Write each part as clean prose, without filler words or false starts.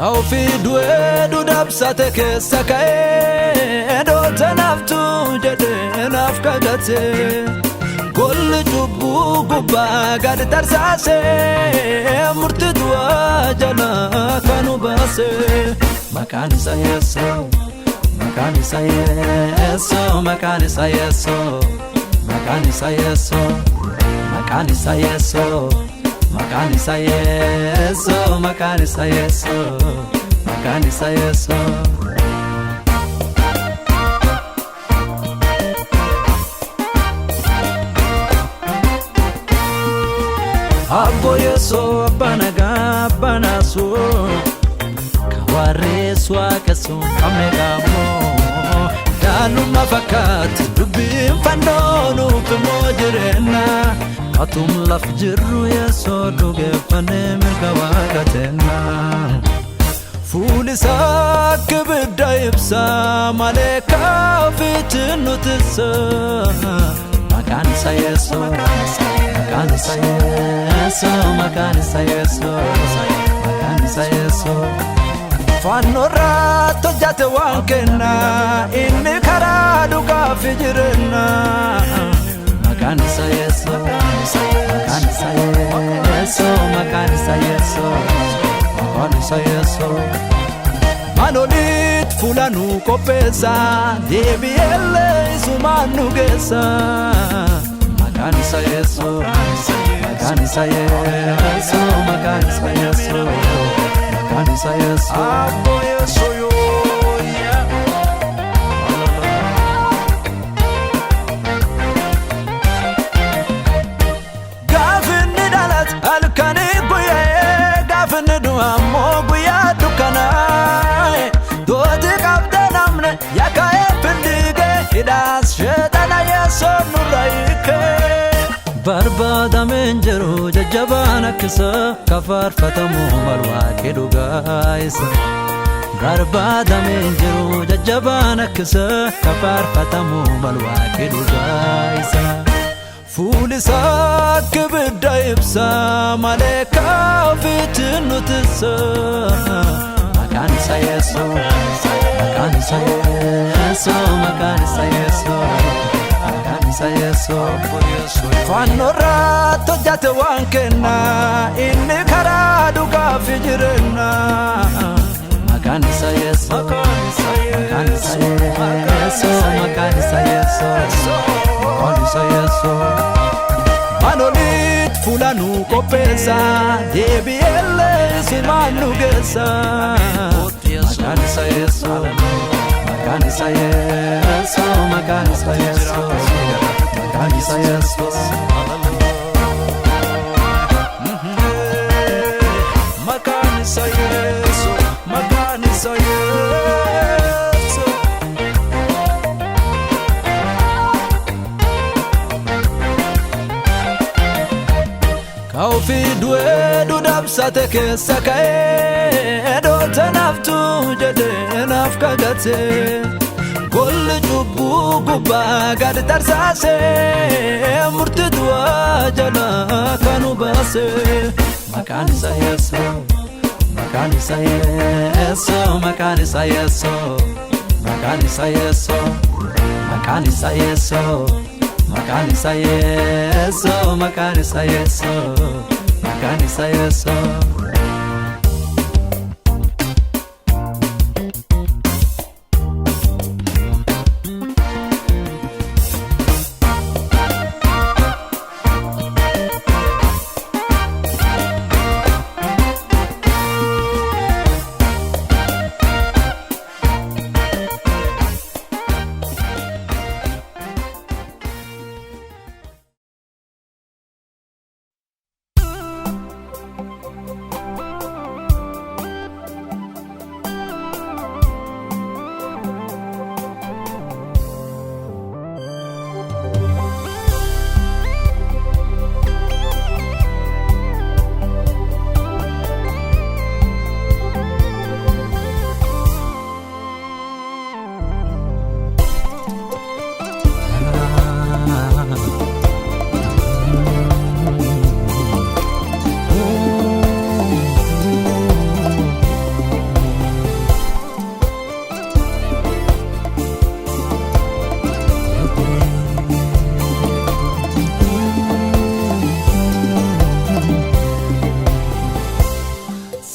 أو في دويدو دبساتك السكاي دو تنفتو جدين أفكادتي كل جبو قبا قد ترساسي مرتدوا جنا كانوا باسي مكاني سيسو مكاني سيسو مكاني سيسو مكاني سيسو مكاني سيسو مكاني سيسو مكاني سيسو مكاني سيسو Abbo yeso abana su kaware swakasu amegamo danu mafakat dubim fanonu pemojirena atum lafjiru yeso duge panem kawakatena fulisa kibda yibsa maleka fitnu tsa makani sayeso makani sayeso makani sayeso makani sayeso fanora tojate wankena inni karadu ka fijirna makani sayeso makani sayeso makani sayeso makani sayeso manolit fulanu kopesa debielle sumanu gesa makani sayeso makani sayeso makani sayeso makani sayeso Abbo yeso yo gafni dalat alkani buye gafni duamo buya dukana doti kaptanamne yakae pindige idas shetana yeso nuraike barbada menjeru jajabana kisa kafar fatamu malwa keduga isa barbada menjeru jajabana kisa kafar fatamu malwa keduga isa fulisa kibda yibsa maleka fitnu tsa makani sayeso makani sayeso makani sayeso makani sayeso fanora tojate wankena inni karadu ka fijirna makani sayeso makani sayeso makani sayeso makani sayeso manolit fulanu kopesa debielle sumanu gesa makani sayeso makani sayeso makani sayeso makani sayeso makani sayeso makani sayeso Kau fi duedu dabsateke sakae do tanaftu jadeen afkagate كل جبو قبا قد ترساسي مرتدوا جنا كانوا باسي مكاني سيسو مكاني سيسو مكاني سيسو مكاني سيسو مكاني سيسو مكاني سيسو مكاني سيسو مكاني سيسو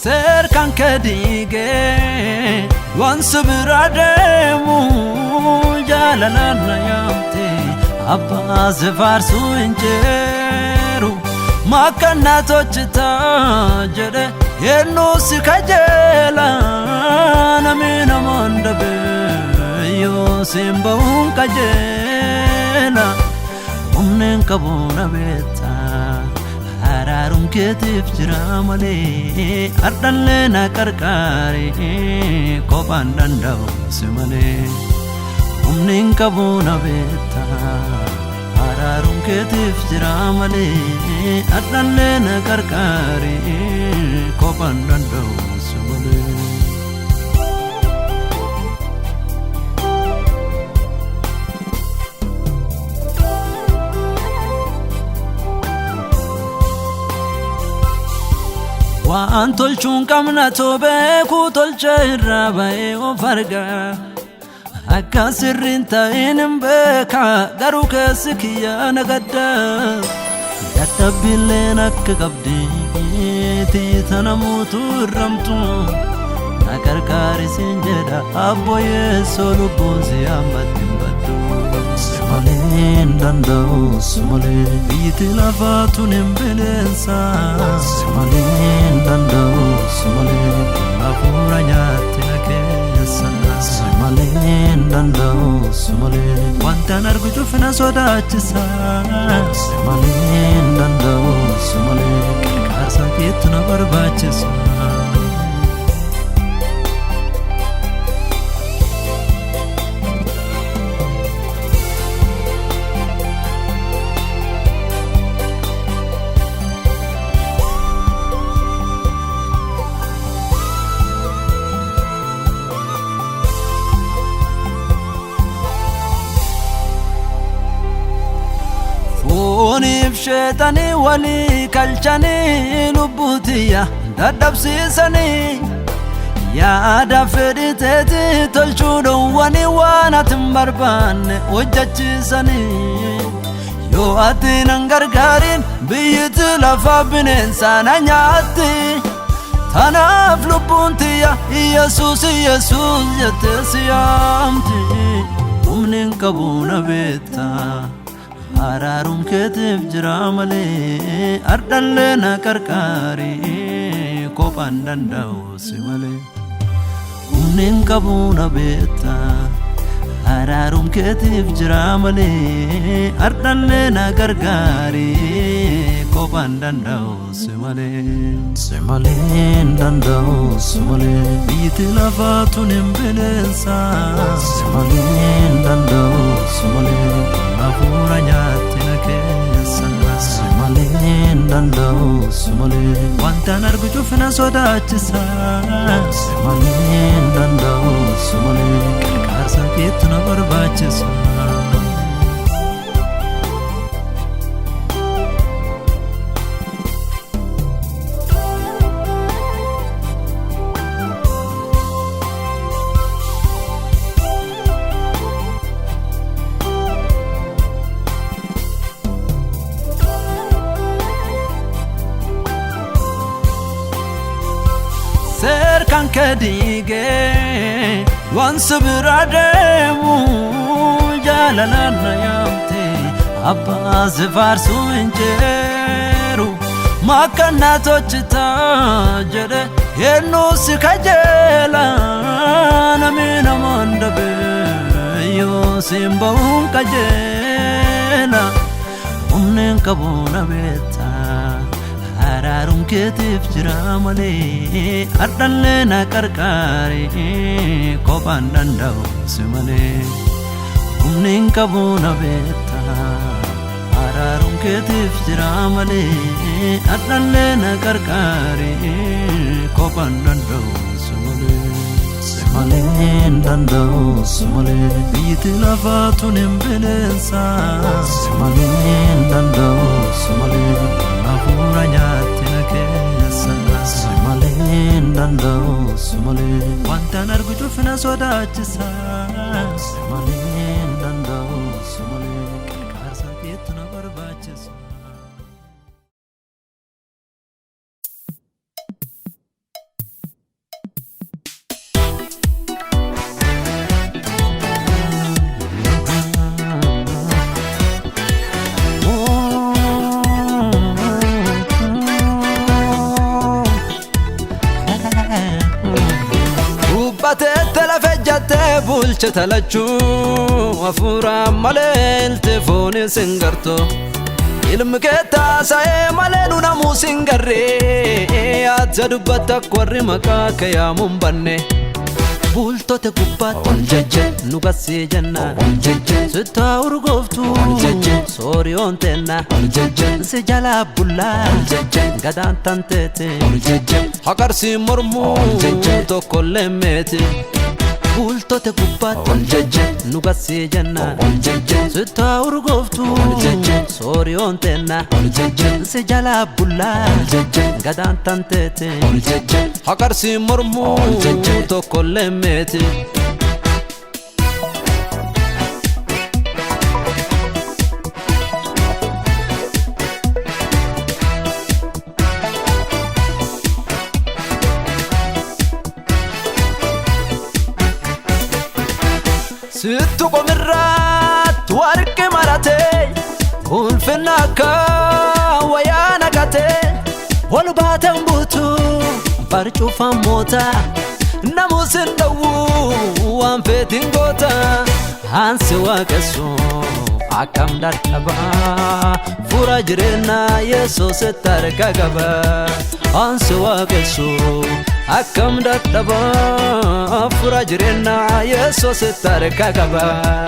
Serkan kedige once birademu jalalana yamte abba zefarsu injeru makanatochita jede yenu sikajela namina mondabe yo simbun kajela umnen kabuna beta hararum ketif jiramale ardalle na karkare koban dandaw simale umnen kabuna beta hararum ketif jiramale ardalle na karkare koban dandaw simale waan tolchuun qabna tobeeku tolcha irraa ba'ee of arga akka sirriin ta'in hin beeka garuu keessi kiyya nagadda dadhabbiilleen akka qabdeeti tana muutu irramtu na gargaarisiin jedha abbo yeessoo lubbuun si hammatti hin baddu Simaleen danda'u simalee biyyatti lafaatuun hin bineensa Simaleen danda'u simalee hafuura nyaatti na keessa Simaleen danda'u simalee wantaan argu cufina sodaachisa Simaleen danda'u simalee qarqaarsa keetti na barbaachisa Onif shetani wali kalchani lubutiya dadabsisani yaada fediteti tolchuudho wani waanatin barbaanne hojjechisani yoo ati nan gargaarin biyyiti lafa bineensa na nyaatti tanaaf lubbuuntiya Yesuus Yesuus jettee si yaamti humnin qabu na beekta hararum ketif jiramale ardalle na karkari kopan dandau simale umnin kabuna beta hararum ketif jiramale ardalle na karkari kopan dandau simale simale dandau simale biyyatti lafaatuun hin bineensa simale dandau simale hafuura nyaatti na keessa Simaleen danda'u simalee wantaan argu cufina sodaachisa Simaleen danda'u simalee qarqaarsa keetti na barbaachisa Serkan kedige once birademu jalalana yamte abba zefarsu injeru makanatochita jede yenu sikajela namina mondabe yo simbun kajela umnen kabuna beta hararum ketif jiramale ardalle na karkare kopan dandau simale umnin kabuna beta hararum ketif jiramale ardalle na karkare kopan dandau simale Simaleen danda'u simalee biyyatti lafaatuun hin bineensa Simaleen danda'u simalee hafuura nyaatti na keessa Simaleen danda'u simalee wantaan argu cufina sodaachisa Simaleen danda'u simalee qarqaarsa keetti na barbaachisa Gubbateetti lafejjattee bulchite lachuu hafuuraan malee ilti fooniin sin gartu ilmi kee taasa'ee malee nu namuu sin garree ati dubbatta akka warri maqaa kee yaamuun banne bultoota gubbaatti ol jejje nu gassee jenna sittaa urgooftu sooriyoon teenna si jalaa bullaa gadaan tanteeti haqarsiin mormuu tokkollee meeti bultoota gubbaatti ol jejje nu gassee jenna sittaa urgooftu sooriyoon teenna si jalaa bullaa gadaan tanteeti haqarsiin mormuu tokkollee meeti sittu qomirratti warqi maratee ulfinna akka wayaa naqatee ol baatan buutuu barcuufaan moota namus hin dhowwu waan feetiin goota ansi waaqessu akkam dadhabaa fura jireenyaa Yesuusitti harka qaba ansi waaqessu akkam dadhabaa fura jireenyaa Yesuusitti harka qaba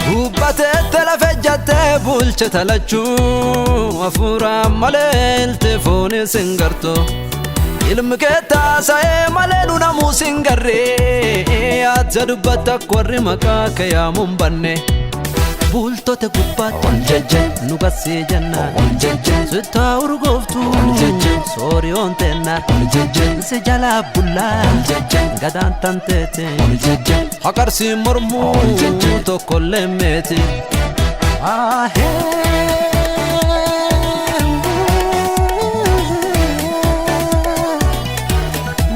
gubbateetti lafejjattee bulchite lachuu hafuuraan malee ilti fooniin sin gartu ilmi kee taasa'ee malee nu namuu sin garree ati dubbatta akka warri maqaa kee yaamuun banne bultoota gubbaatti ol jejje nu gassee jenna sittaa urgooftu sooriyoon teenna si jalaa bullaa gadaan tanteeti haqarsiin mormuu tokkollee meeti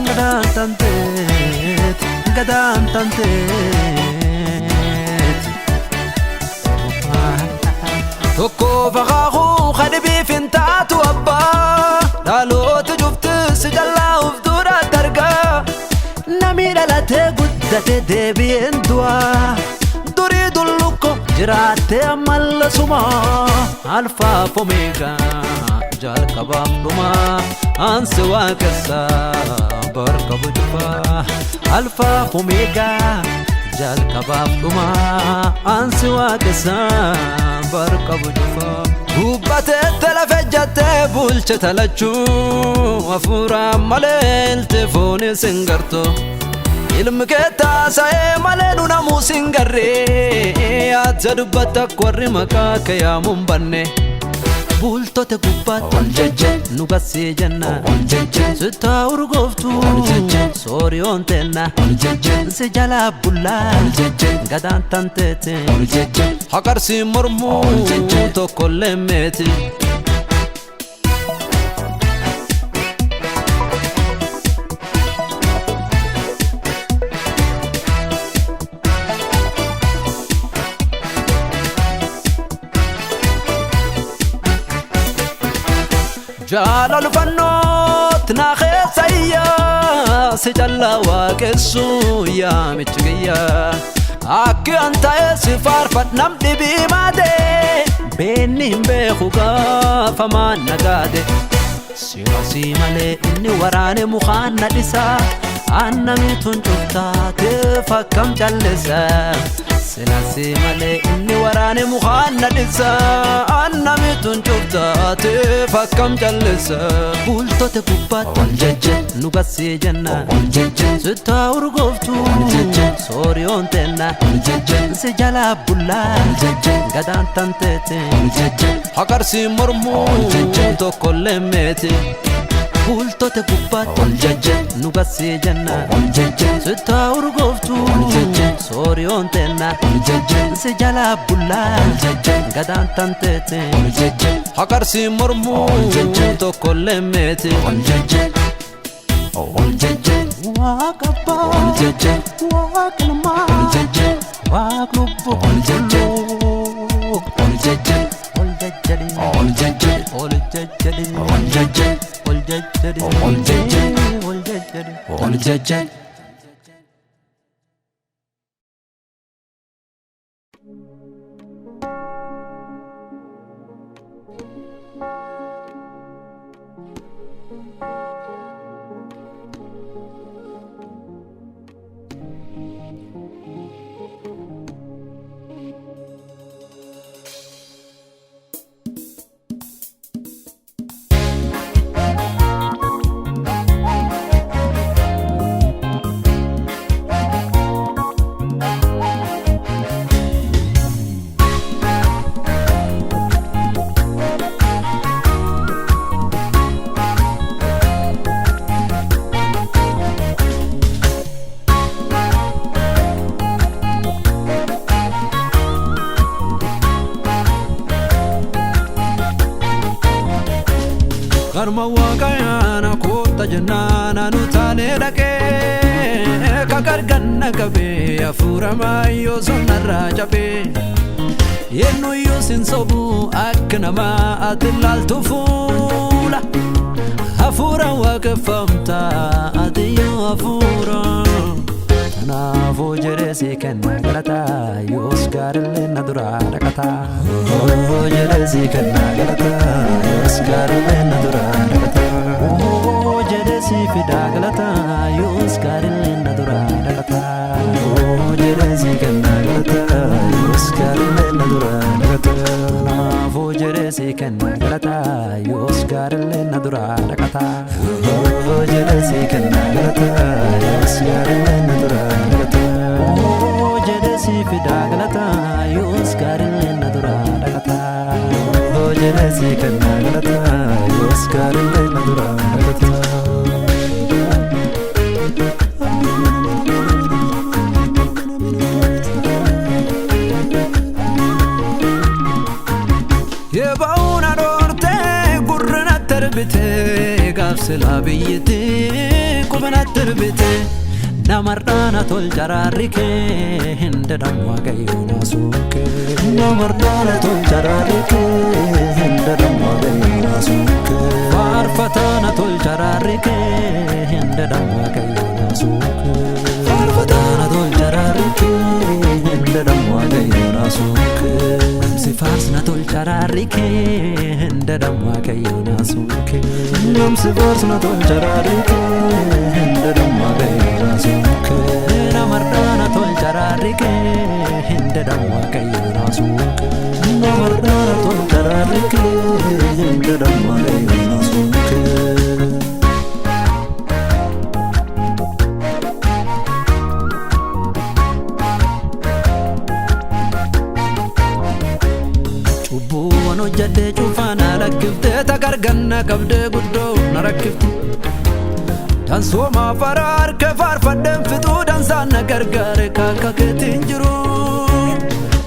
gadaan tanteeti gadaan tanteeti tokko faqaaquu khadibii fintaatu abbaa dhaloota jufti si jalaa uftuudhaatti argaa namni dhalatee guddatee deebi'een du'aa durii dullukko jiraattee ammallasuma alfaaf omeegaa jalqabaaf dhumaa ansi waaqessaa barka bujufaa alfaaf omeegaa jalqabaaf dhumaa ansi waaqessaa barka bujufaa gubbateetti lafejjattee bulchite lachuu hafuuraan malee ilti fooniin sin gartu ilmi kee taasa'ee malee nu namuu sin garree ati dubbatta akka warri maqaa kee yaamuun banne bultoota gubbaatti ol jejje nu gassee jenna sittaa urgooftu sooriyoon teenna si jalaa bullaa gadaan tanteeti haqarsiin mormuu tokkollee meeti jaalal fannooti na keessa iyyaa si callaa waaqessu yaa michigiyyaa akki an ta'e si faarfadham dhibii maatee beenni hin beeku gaafamaan nagaade sirasii malee inni waraane mukaan na dhisaa annamiituun cuftaateef akkam callisa sirasii malee inni waraane mukaan na dhisaa annamiituun cuftaateef akkam callisa bultoota gubbaatti ol jejje nu gassee jenna sittaa urgooftu sooriyoon teenna si jalaa bullaa gadaan tanteeti haqarsiin mormuu tokkollee meeti bultoota gubbaatti ol jejje nu gassee jenna sittaa urgooftu sooriyoon teenna si jalaa bullaa gadaan tanteeti haqarsiin mormuu tokkollee meeti Walk up, walk in my walk no all harma waaqayyaana koota jennaana nu taane dhaqee kakarganna qabee hafuura maayyoo sonnarraa cabee eenyuyyuu sin sobu akka namaa ati ilaaltu fuula hafuura waaqeffamta ati yoo hafuura kanaafuu jedhee si kenna galata yoos gaarillee na duraa dhaqata jedhee si kenna galata yoos gaarillee na duraa dhaqata jedhee si fida galata yoos gaarillee na duraa dhaqata jedhee si kenna galata yoos gaarillee na duraa dhaqata kanaafuu jedhee si kenna galata yoos gaarillee na duraa dhaqata jedhee si kenna galata yoos gaarillee na duraa jedhee si fida galata yoos gaarillee na duraa dhaqata jedhee si kenna galata yoos gaarillee na duraa dhaqata yebauna dorte gurrina terbite gaafsila biyyiti qubna terbite namardana tol jararike hinde damwa gayuna suke namardana tol jararike hinde damwa gayuna suke farfatana tol jararike hinde damwa gayuna suke farfatana tol jararike hinde damwa gayuna suke sifarsna tol jararike hinde damwa gayuna suke sifarsna tol jararike hinde damwa gayuna suke namardana tol jararike hinde damwa gayuna suke namardana tol jararike hinde damwa gayuna suke Cubbuun hojjadhee cufana rakkiftee tagarganna qabdee guddoo na rakkifte Dansooma farar ke farfadden fitu dansaan na gargaare kakka keetiin jiru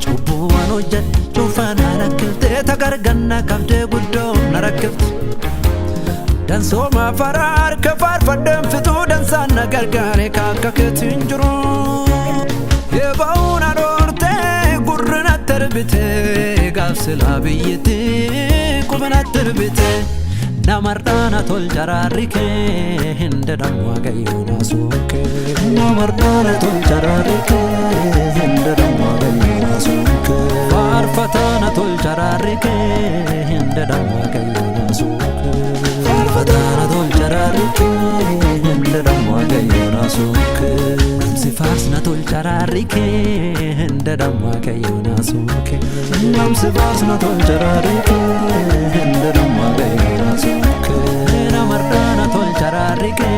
Cubbuun hojjadhee cufana rakkiftee tagarganna qabdee guddoo na rakkifte Dansooma farar ke farfadden fitu dansaan na gargaare kakka keetiin jiru yebauna dorte gurrina terbite gaafsila biyyiti qubna terbite namardana tol jararike hinde damwa gayuna suke namardana tol jararike hinde damwa gayuna suke farfatana tol jararike hinde damwa gayuna suke farfatana tol jararike hinde damwa gayuna suke sifarsna tol jararike hinde damwa gayuna suke sifarsna tol jararike hinde damwa gayuna suke namardana tol jararike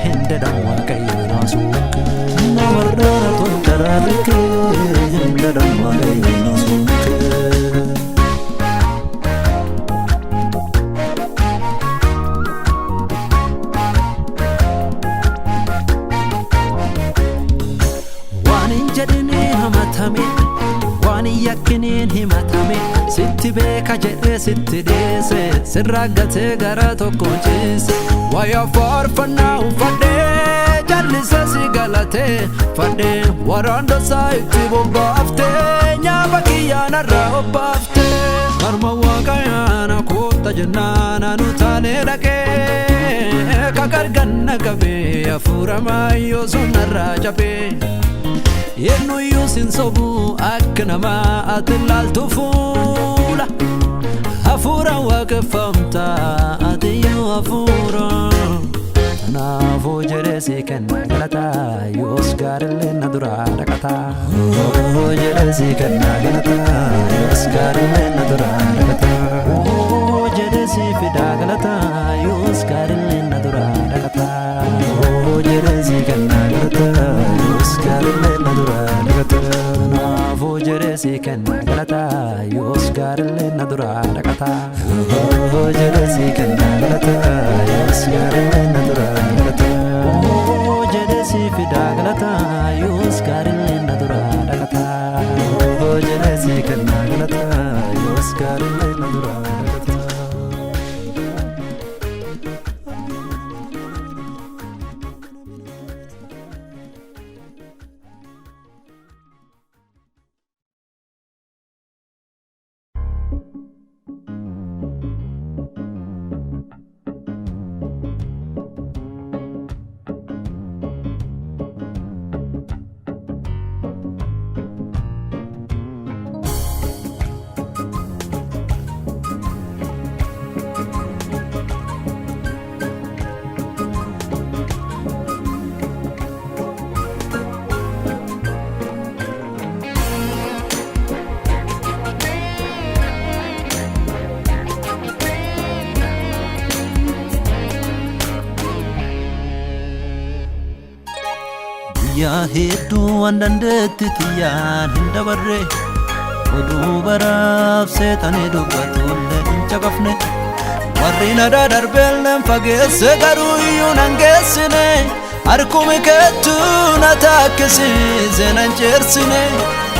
hinde damwa gayuna suke namardana tol jararike hinde damwa gayuna suke jedhini hamatame waan yakkiniin himatame sitti beeka jedhee sitti deese sirraaggatee gara tokko ciise wayyaa faarfannaa uffadhee jallise si galatee fadhee waraandosaa itti bobbaaftee nyaaba kiyyaanarraa obbaaftee harma waaqayyaana koota jennaana nu taane dhaqee kakarganna qabee hafuura maayyoo sonnarraa cabee eenyuyyuu sin sobu akka namaa ati ilaaltu fuula hafuura waaqeffamta ati yoo hafuura kanaafuu jedhee si kenna galata yoos gaarillee na duraa dhaqata jedhee si kenna galata yoos gaarillee na duraa dhaqata jedhee si fida galata yoos gaarillee na duraa dhaqata jedhee si kenna galata yoos gaarillee na duraa dhaqata kanaafuu jedhee si kenna galata yoos gaarillee na duraa dhaqata jedhee si kenna galata yoos gaarillee na duraa dhaqata jedhee si fida galata yoos gaarillee na duraa dhaqata jedhee si kenna galata yoos gaarillee na duraa dhaqata yaa hedduu andandeetti tiyyaan hin dabarre oduu baraaf seexanii dubbatullee hin caqafne warri nadaa darbeelleen fageesse garuu iyyuu nan geessine harkumi keettu na taakkisiise nan ceersine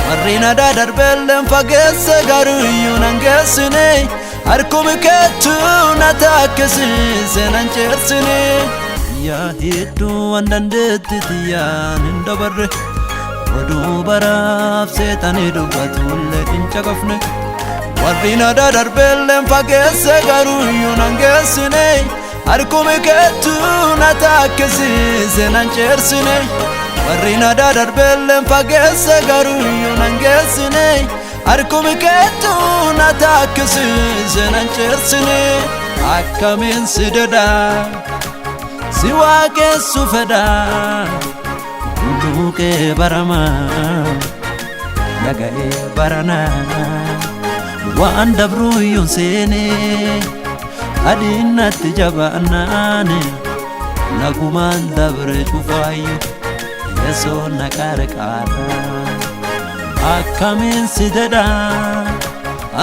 warri nadaa darbeelleen fageesse garuu iyyuu nan geessine harkumi keettu na taakkisiise nan ceersine yaa hedduu andandeetti tiyyaan hin dabarre oduu baraaf seexanii dubbatullee hin caqafne warri nadaa darbeelleen fageesse garuu iyyuu nan geessine harkumi keettu na taakkisiise nan ceersine warri nadaa darbeelleen fageesse garuu iyyuu nan geessine harkumi keettu na taakkisiise nan ceersine akkamiin si dadaa si waaqessu fedha Luke barama Nagae barana Waan dabru yun sene Adinatti jabaanane Naguman dabre chufayu Yeso nakarqara Akkamin sidada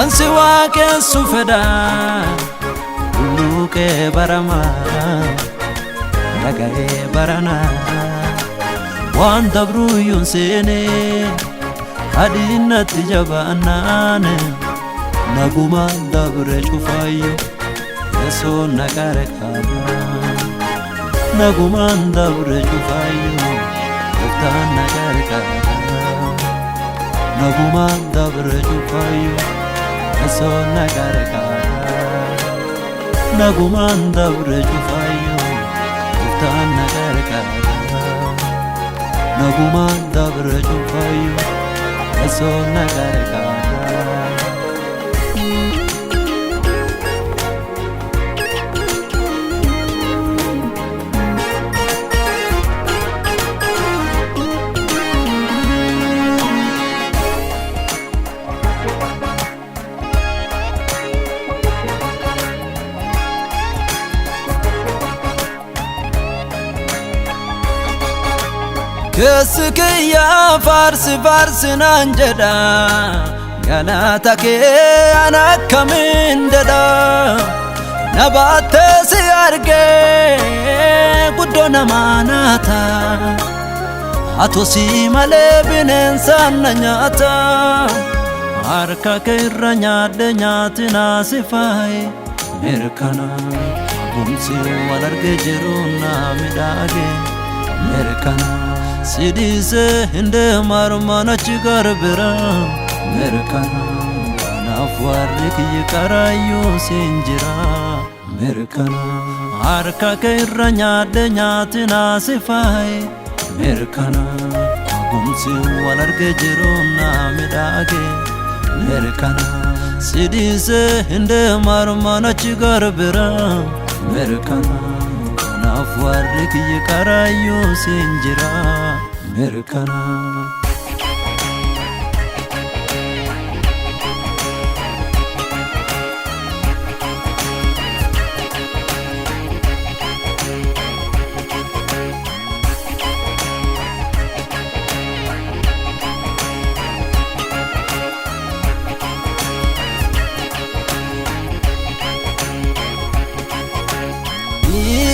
Ansi waaqessu fedha Luke barama Nagae barana Waan dabru yun sene Adinatti jabaanane Naguman dabre chufayu Yeso nakarqara Naguman dabre chufayu Uftan nakarqara Naguman dabre chufayu Yeso nakarqara Naguman dabre chufayu Uftan nakarqara Naguman dabre chufayu Yeso nakarqara Kesikya farsi nanjeda Galata ke anakkamin deda Nabatte si arge guddo namanata Ato si male bineensan na nyaata Harka ke irra nyaadde nyaatina si faaye Mirkana Bumsi wal arge jiru na midhaage Mirkana Sidise hinde marmana chigarbira Merkana Naaf warri kiyya karaayyu sinjira Merkana Harka ke irra nyaadde nyaatina si faaye Merkana Agumsi wal arge jiru na midhaage Merkana Sidise hinde marmana chigarbira Merkana Naaf warri kiyya karaayyu sinjira Merkana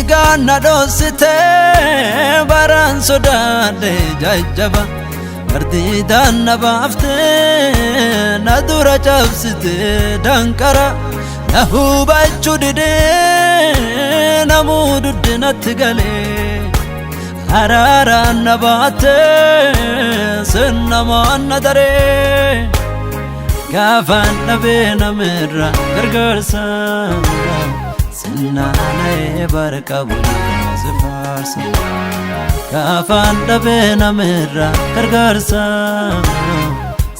Ganna dosite baran sodade jajjaba Gardi danna bafte nadura chabsite dankara Nahubachu dide namududde natgale Harara nabate sennaman nadare Gafan nabe namera gargarsa Sinnaanee barqabu sifaarsa Gaafaan dhabee namirra gargaarsa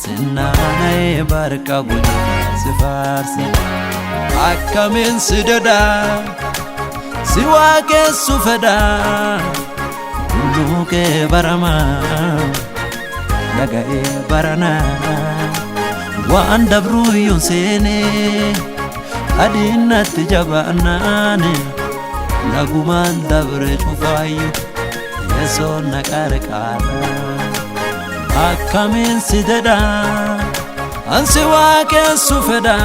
Sinnaanee barqabu sifaarsa Akkamiin si dadaa si waaqessu fedha Luke barama Naga'ee barana Waan dabru yun sene Adinatti jabaanane Naguman dabre chufayu Sonna qarqara akkamin sideda ansi waaqessu feda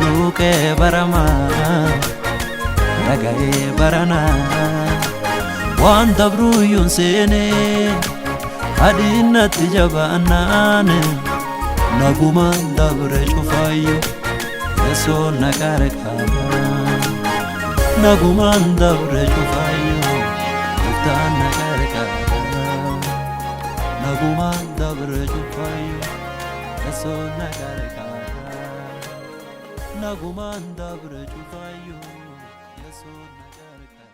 luqe barama nagae barana waan dabru yunsene adinatti jabanane naguma dabre chufayo Sonna qarqara naguma dabre chufayo Tana qarqara naguma dabre chufayo Sonna qarqara naguma dabre chufayo Sonna qarqara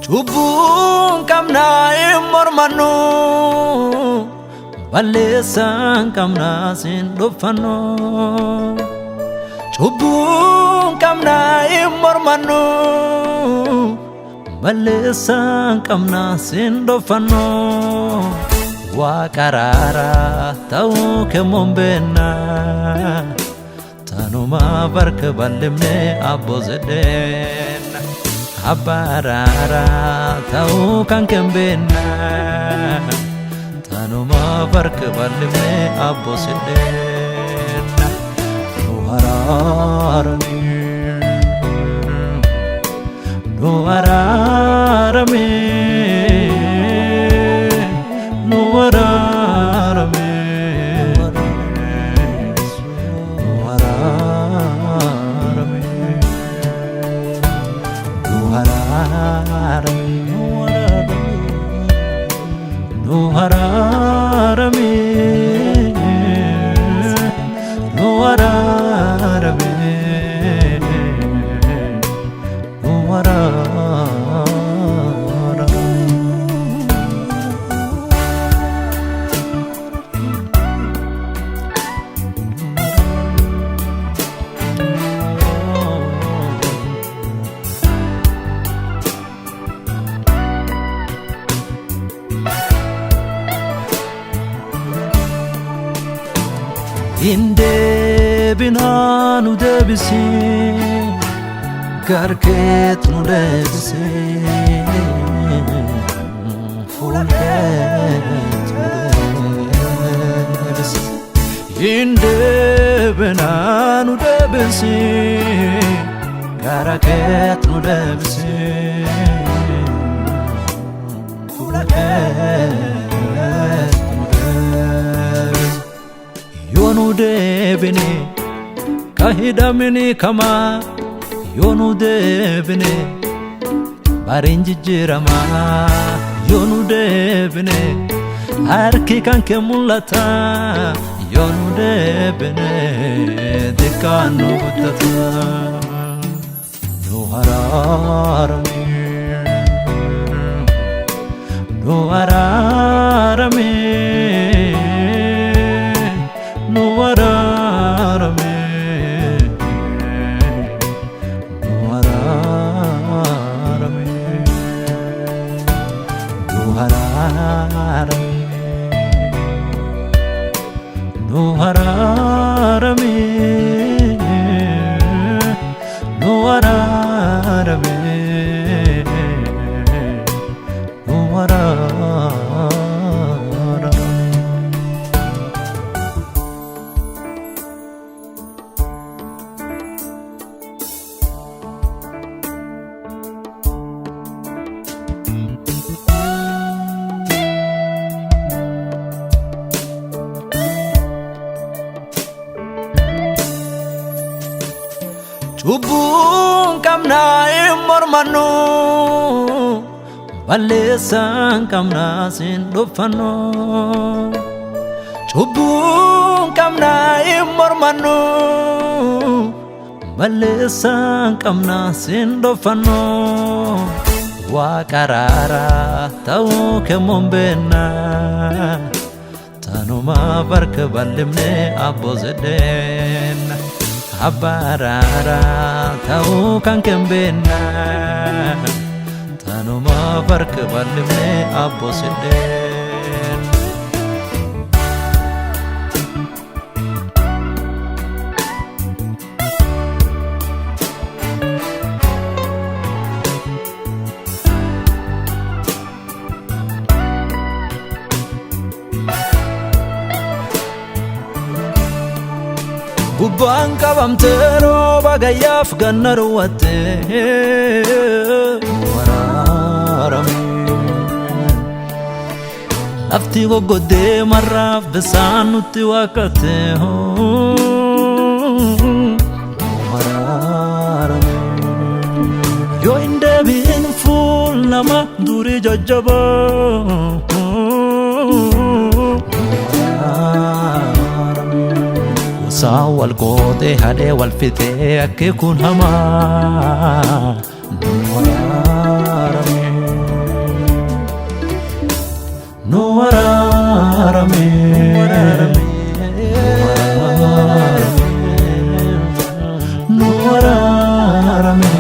Chubun kamna mormanu Balesan kamna sin dofano Chubun kamna mormanu Balesan kamna sin dofano Wa karara tau ke mombena Tanuma barke balimne abozeden Abarara tau kan kembena Tanuma barke balimne aboseden Nuhararami Nuhararami Nuhararami Nuhararami Nuhararami Inde binanu debisi Garket nu debisi Fulket nu debisi Inde binanu debisi Garket nu debisi Fulket Yonu debine kahidamini kama Yonu debine barinjijirama Yonu debine harki kanke mulata Yonu debine dikanu gutata Nuhararami Nuhararami Nuhararami Nuhararami Nuhararami Nuhararami Nuhararami Nuhararami Chubun kamna mormanu Balesan kamna sin dofano Chubun kamna mormanu Balesan kamna sin dofano Wa karara tau ke mombena barka ballimne abbo zeden abbarara ta'u kan kembena tanuma barka ballimne abbo zeden Gubbaan qabamteeroo bagayyaaf ganna ruwwattee waraarame lafti goggoddee marraaf bisaan nutti waaqqattee waraarame yoo hin deebiin fuul nama durii jajjabaa wal goote hadee wal fixee akka kun hamaa nu waraarame nu waraarame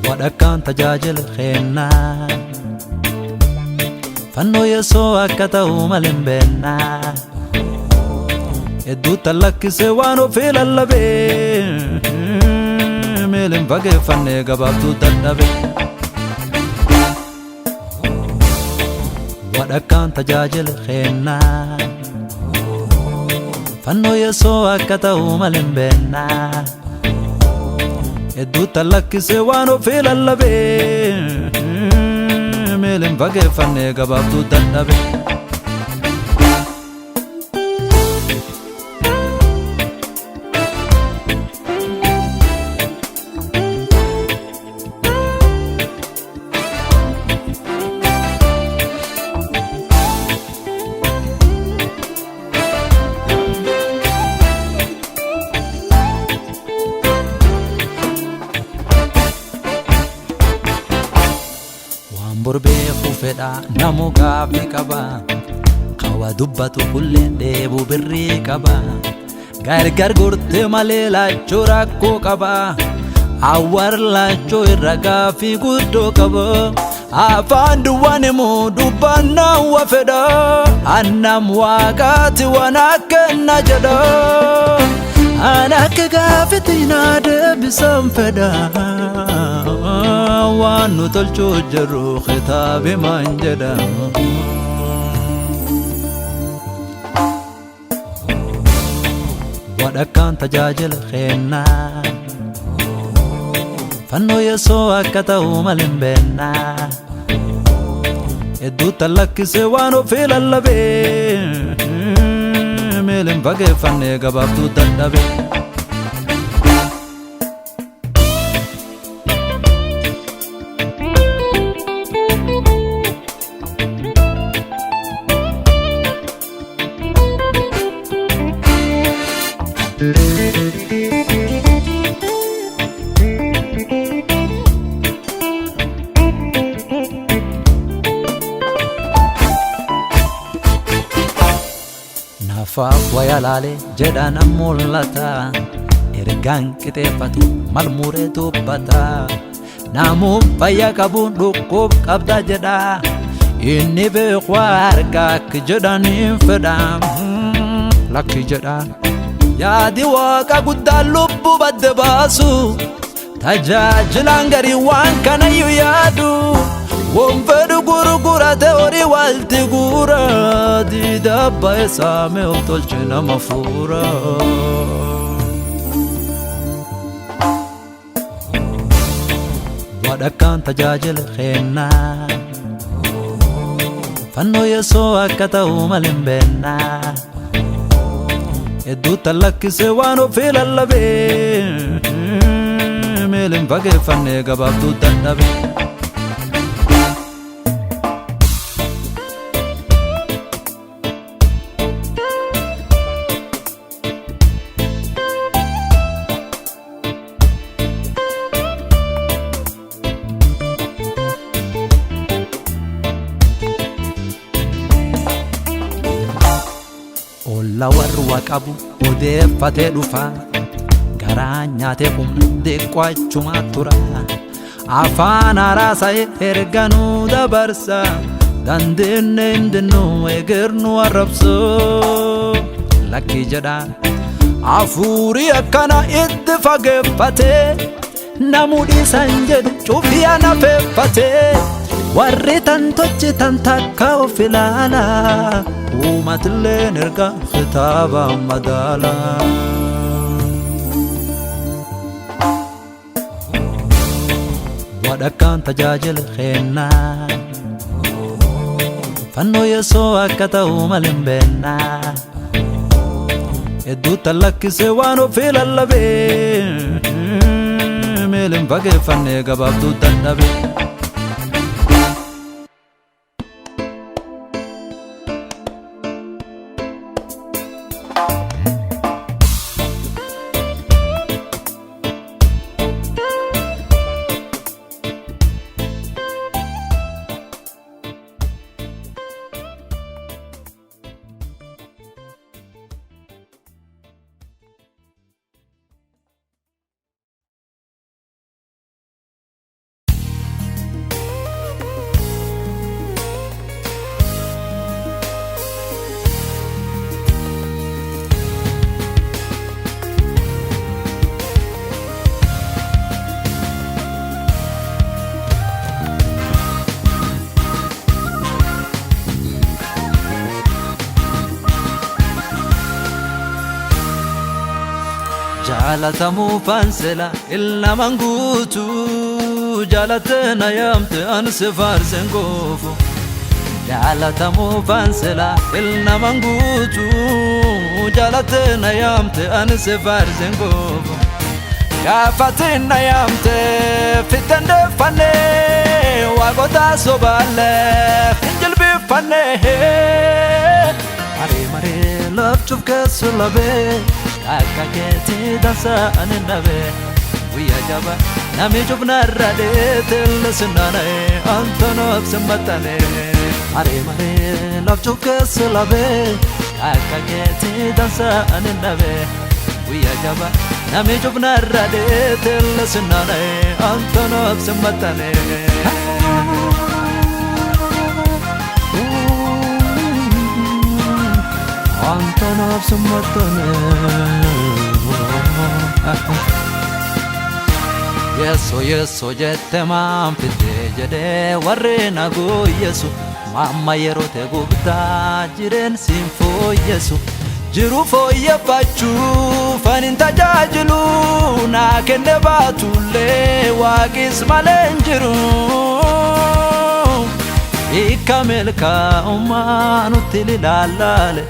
Wadakkaan tajaajila kennaa fannoo Yeesoo akka ta'u malee hin beeknaa hedduu talakkisee waan ofii lallabee miiliin fageeffannee gabaabduu dadhabee wadakkaan tajaajila kennaa fannoo Yeesoo akka ta'u malee hin beeknaa hedduu talakkisee waan ofii lallabee miiliin fageeffannee gabaabduu dadhabee borbee kufedha namu gaaffii qaba kawa dubbatu kulleen dheebuu birrii qaba gargar gortee malee laachoo rakkoo qaba awwaar laachoo irra gaaffii guddoo qaba afaan duwwaan immoo dubbannaa wa fedha annam waaqaati waan akkanna jedha an akka gaaffii naa deebisan fedha waan nu tolchuu jirru kitaabi maan jedha wadakkaan tajaajila kennaa fannoo Yeesoo akka ta'u malee hin beeknaa hedduu talakkisee waan ofii lallabee miiliin fageeffannee gabaabduu dadhabee nafaaf wayalaale jedhana mul'ata ergaan qixeeffatu malmuree dubbata namuun fayyaa qabuun dhukkub qabda jedha inni beeku harkaa akka jedhaniin fedha lakki jedha yaadi waaqa guddaa lubbuu badde baasu tajaajilaan garii waan kanayyuu yaadu waan fedhu gurgurate والتقورا دي دبا سامي وطلشنا مفورا ودكان تجاجل خينا فنو يسوع كتاو ملمبنا يدو تلك سوانو في اللبي ملم فقه فني قباب دو تنبي Ola warwa qabu odeeffatee dhufa garaa nyaatee humnee qo'achuma tura afaan haaraasa'ee erganuu dabarsa dandeenye hundinuu eegernu arrabsoo lakkii jedhaan hafuurii akkana itti fageeffatee namuu dhiisan jedhu cufiyaa nafeeffatee warri tan tolchitan takka of ilaala uumatillee erga kitaaba madaala wadakkaan tajaajila kennaa fannoo Yesuus akka ta'u malin beennaa hedduu talakkisee waan ofii lallabee miilin fageeffannee gabaabduu dadhabee جالتمو فانسلا إلا منقوتو جالتنا يامت أنسفار سنقوفو جالتمو فانسلا إلا منقوتو جالتنا يامت أنسفار سنقوفو كافتنا يامت فتن دفني وقتا صبالة فنجل بفني مري مري لفتشوف كسلبي akka keetii dansa ani nabe guyyaa jaba nami jubna irradee tellesinnaane antonof simmatane maree maree lafchuu keessa labee akka keetii dansa ani nabe guyyaa jaba nami jubna irradee tellesinnaane antonof simmatane Antonof simmatane Yeso yeso jette maan fidde jedhee warri nagu yesu mamma yeroo te gubtaa jireen siin fooyyesu jiru fooyyeffachuuf anin tajaajilu naa kenne baatullee waaqis malee hin jiru hiika milkaa'ummaa nutti lilaalaale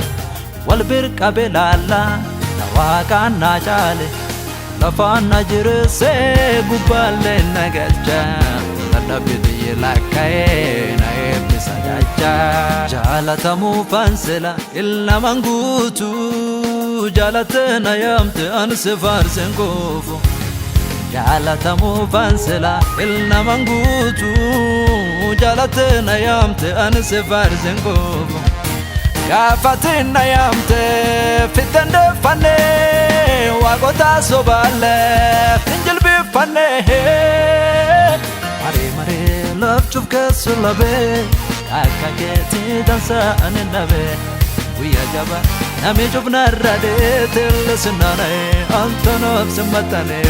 والبركة بلالا نواقع ناجالي لفانا جرسي قبالي نقلجا تنبيدي لكاين ايبني سجاجا جالتمو فانسلا إلا منقوتو جالتنا يامت أنسفار سنقوفو جالتمو فانسلا إلا منقوتو جالتنا يامت أنسفار سنقوفو كافتنا يامت فتن دفني وقتا صبالة فنجل بفني مري مري لفتشوف كسلبي akka keetii dansa ani nabe guyyaa jaba nami jubna irradee tellesinnaane antonof simmatane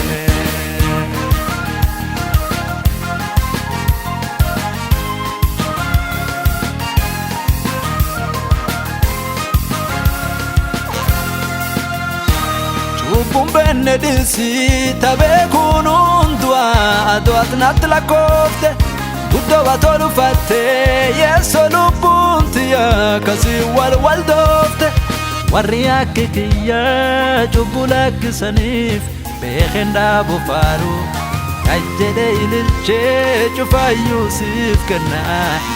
lubbuun beenne dhirsi tabeekuun hundumaa aduwaat natti lakkoofte guddoo batoo dhufatte yeessoo lubbuun tiyya kasii wal doofte warri akka kiyya cubbuu lakkisaniif beekeen dhaabuu faaru kajjede ililchee cufaayyuu siif kenna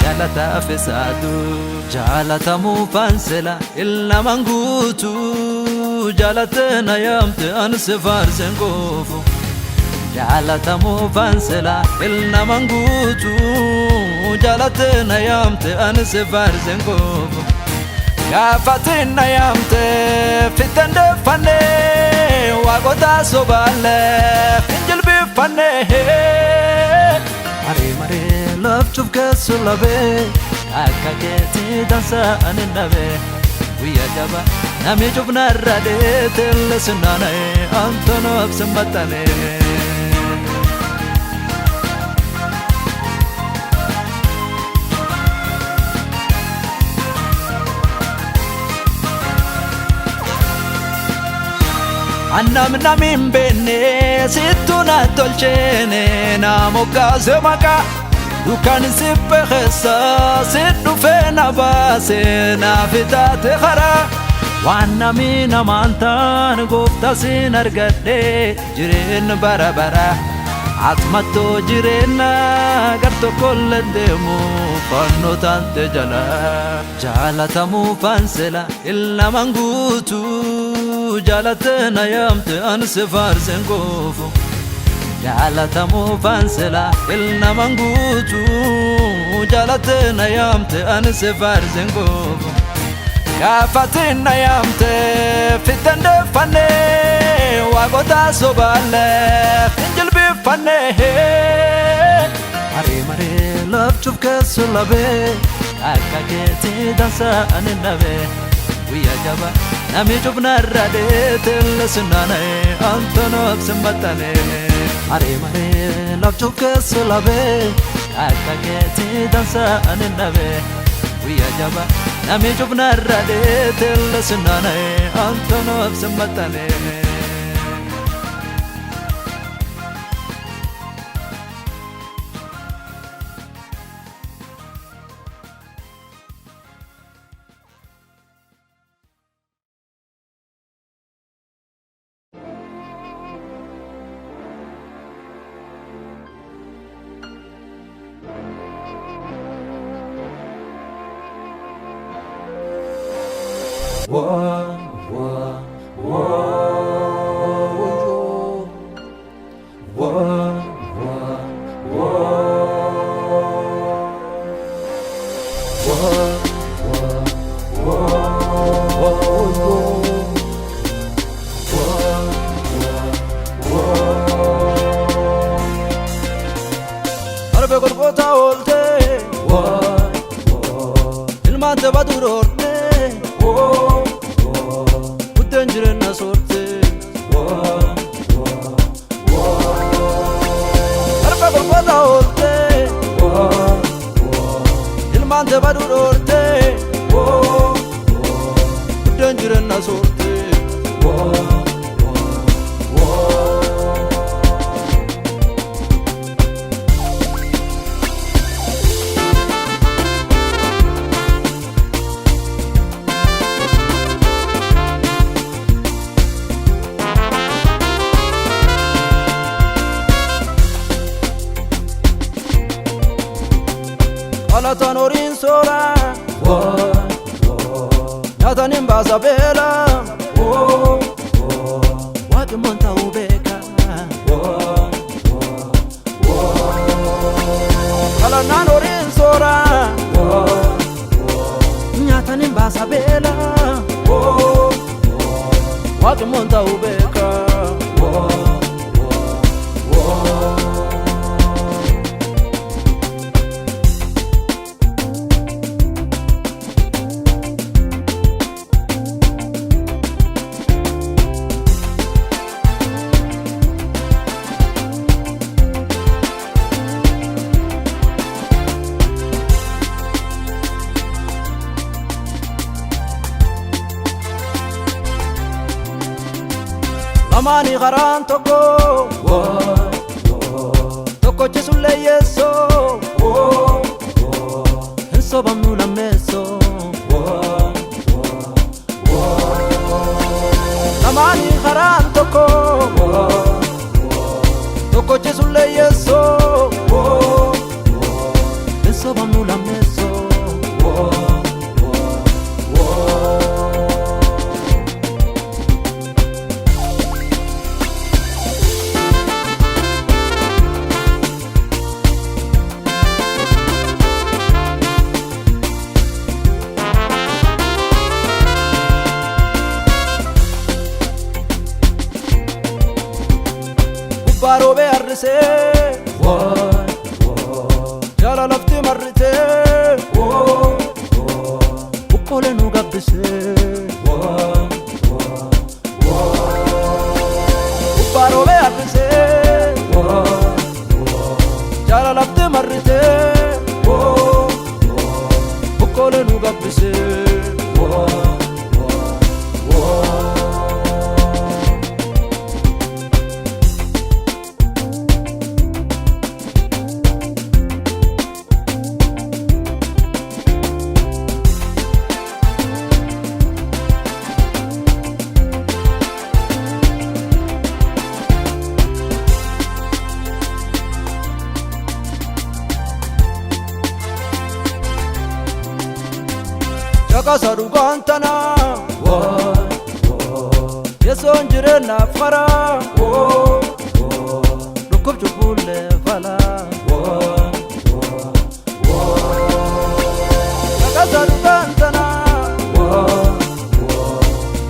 jaalataaf isaatu jaalatamuu faansela ilnaman guutuu jaalatena yaamte ansi faarsen goofu jaalatamuu faansela ilnaman guutuu jaalatena yaamte ansi faarsen goofu gaafatinna yaamte fitten deeffanne waaqota sobaalle finjilbiiffanne maree lafchuuf keessu labee akka keetii dansa ani dhabe guyyaa jaba namni cufnarra deetelle sinnaana'e antonof simmaxxane annam namin beenne sittu na tolcheene na moggaase maqaa dukan sippe keessa sit dhufee na baase naaf taate karaa waan namni namaan taane gooftaa sin argadhe jireenya bara bara atmattoo jireenya gar tokkollee deemu fannoo taante jala jaalatamuu faansela ilnaman guutuu jaalatena yaamte ansi faarsen goofu jaalatamuu faansela ilnaman guutuu jaalatena yaamte ansi faarsen goofu gaafatinna yaamte fitten deeffanne waaqota sobaalle finjilbiiffanne maree lafchuuf keessu labee akka keetii dansa ani dhabe guyyaa jaba namni cufnarra deetelle sinnaana'e antonof simmaxxane maree lafchuuf keessu labee akka keetii dansa ani dhabe guyyaa jaba namni cufnarra deetelle sinnaana'e antonof simmaxxane arbe golgota olte ilmaante badurorte budden jireenya soorte arbe golgota olte ilmaante badurorte budden jireenya soorte alatan orin sola nyatanin basa bela waqi monta ubeka alanan orin sola nyatanin basa bela waqi monta ubeka Amani garan toko toko Jesulle yeso Enso bamnu la meso Amani garan toko toko Jesulle yeso Enso bamnu la meso Baro be arse jala lafti marite ukole nu gabbise baro be arse jala lafti marite ukole nu gabbise Kasaru gantana Yeson jirena fara Rukub jubule fala Kasaru gantana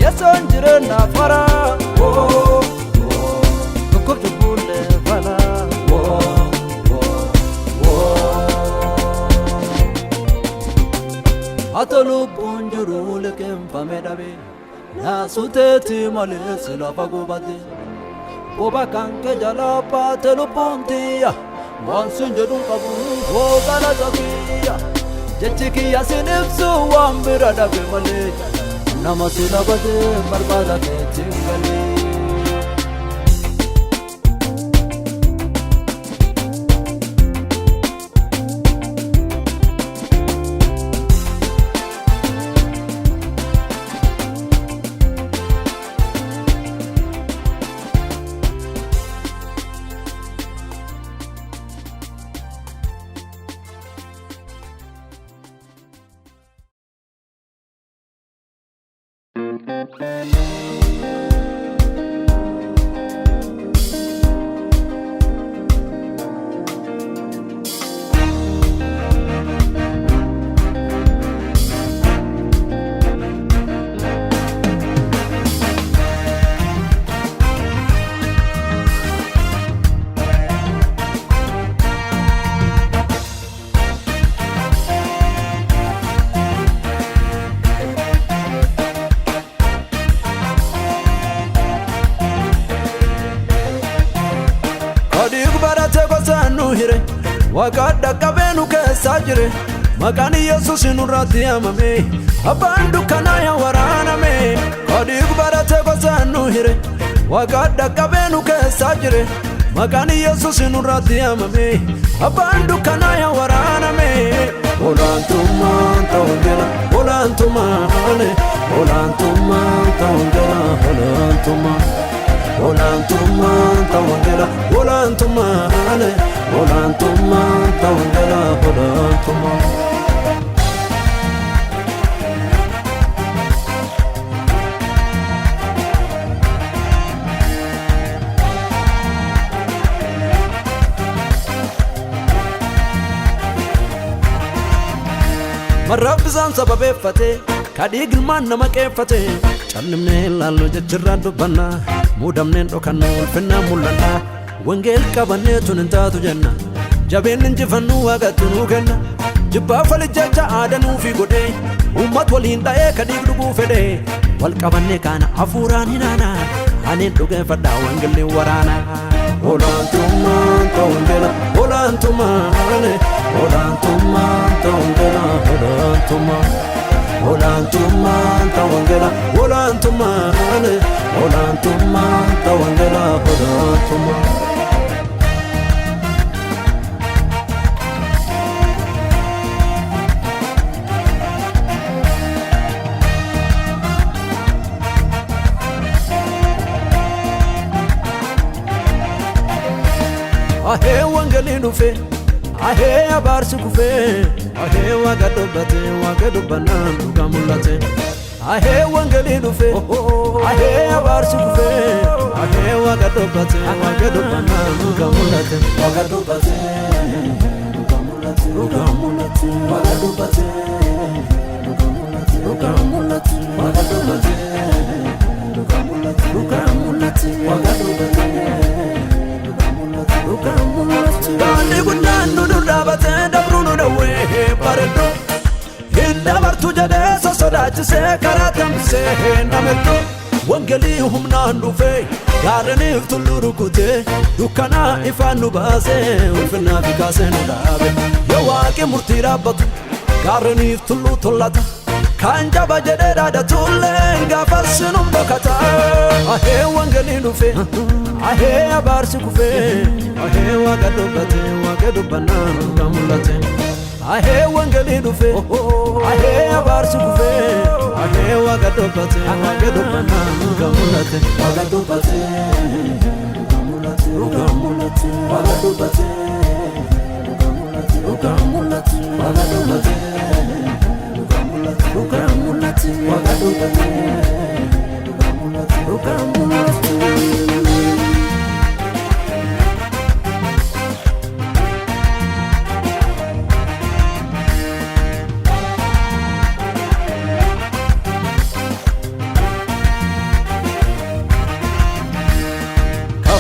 Yeson jirena fara Rukub jubule fala Atolu bonjuru lekem pamedabe na suteti male sila pagubade Boba kanke jala patelu pontia Monsunjuru kabu Bogala zakia Jechiki yasinipsu wambira dabe male Namasila bade barbada ke tingali Wakada kabenu kesajire Makani Yesus nurati amame Abandu kanaya waraname Kodi kubarate kwa sanu hire Wakada kabenu kesajire Makani Yesus nurati amame Abandu kanaya waraname Olantuma taungela Olantuma Olantuma taungela Olantuma Olantuma taungela Olantuma Olantuma taungela Olantuma Marabizan sababe fate Kadig man nama kefate Chalimne lalu jajirra dubbanna Mudamnen dhokannoo ulfinna mul'anna Wangeel qabannee tun hin taatu jenna Jabeen injifannu waaqatu nuu kenna Jibbaa falijjacha aadanuu fi godhee Ummat waliin dha'ee kadhiig dhuguu fedhee Wal qabannee kaana hafuuraan hinaana Aneen dhugeeffadhaa wangeelli waraana Olaantummaan ta'uun Olaantummaan Olaantummaan ta'uun Olaantummaan Olaantummaan ta'uun Olaantummaan olaantummaa ta wangeelaa odaantummaa. Ahee wangeelii dhufe ahee abaarsi kufe ahee waaqa dubbannaan dhugaa mul'ate. Ahee wangeelii dhufe ahee abaarsi kufe ahee waaqa dubbannaan dhugaa mul'ate. Waaqa dubbate dhugaa mul'ate. Waaqa dubbate dhugaa mul'ate. Waaqa dubbate dhugaa mul'ate. Dhugaa mul'ate. Waaqa dubbate. Daandii guddaan nu dur dhaabatee dabruu nu dhawwee bareedduu hin dabartu jedhee sosodaachisee karaa tambisee namertuu wangeelii humnaan dhufee gaarreniif tulluu rukutee dukkanaa ifaan nu baasee ulfinaa fi kaasee nu dhaabe yoo waaqi murtii dhaabbatu gaarreniif tulluu tollata kan jaba jedhee dhaadhatullee gaafas nun boqata. Ahee wangeelii dhufe ahee abaarsi kufe ahee waaqa dubbannaan dhugaa mul'ate. Ahee wangeelii dhufe ahee abaarsi kufe ahee waaqa dubbannaan dhugaa mul'ate. Waaqa dubbate dhugaa mul'ate. Waaqa dubbate dhugaa mul'ate. Waaqa dubbate dhugaa mul'ate. Waaqa dubbate dhugaa mul'ate.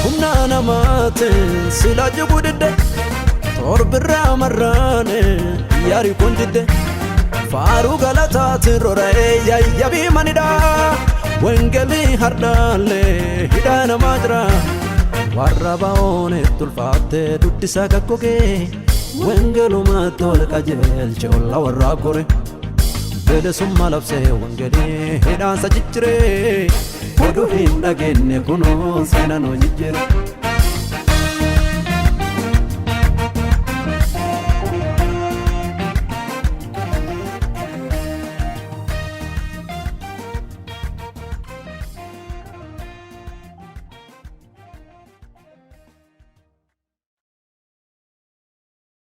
Humna namaate sila jibudide torbirraa marraane yaari kun jidde faaruu galataati rora'ee yayyabii manidha wangeelii hardhaalee hidhaa namaa jira warra baa'oone tulfaattee duddisaa gaggogee wangeeluma tole qajeelche olla warraa kore bilisummaa labsee wangeelii hidhaansa jijjiree oduu hin dhageenye kunoo seenaan hojii jira.